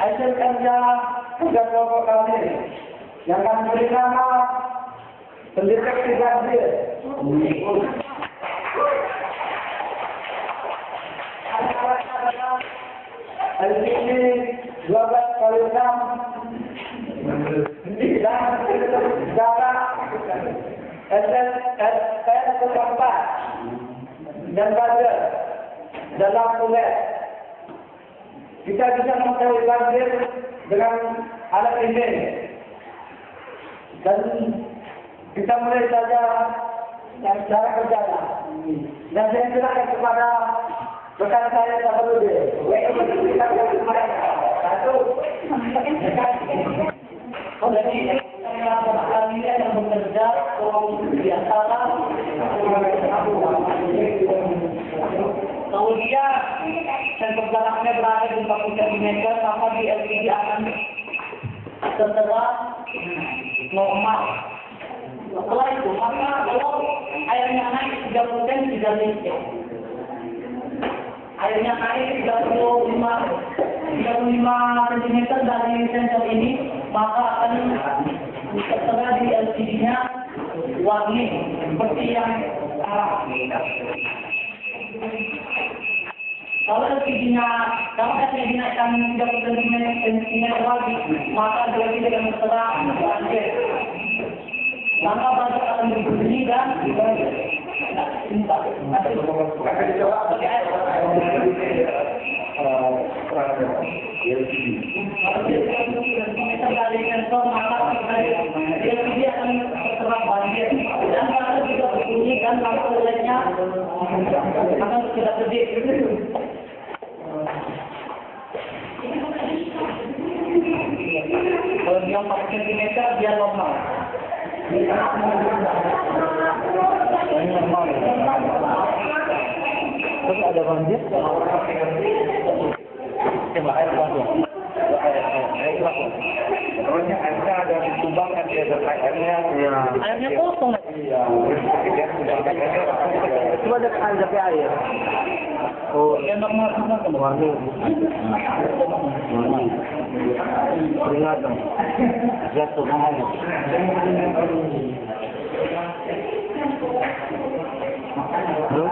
hasil kerja tiga kelompok kami yang kami beri nama pendeteksi ganjil. LCD 12 kali 6 dan jarak SS 4 dan buzzer dalam tulis. Kita bisa mengetahui banjir dengan alat ini. Dan kita mulai saja yang cara kerjanya. Dan saya silakan kepada rekan saya Sahabuddin. Satu. Jadi kami yang bekerja di antara kalau dia sensor jaraknya berada di 40 cm, maka di LCD akan tertera normal. Setelah itu, maka kalau airnya naik 30 cm, tidak licin. Airnya naik 35 cm dari sensor ini, maka akan tertera di LCD-nya warni seperti yang arah. Kalau LCD-nya akan 30 cm lagi, maka LCD akan tertera banjir. Maka banjir akan berbunyi dan akan tidak sedih. Kalau dia 4 cm dia normal. Terus ada banjir? Coba air langsung. Air langsung. Terusnya airnya ada ditumbangkan dia airnya. Airnya kosong. Iya. Coba ada air. Oh, yang normal semua warna. Normal. Peringatan. Jatuh mahal. Terus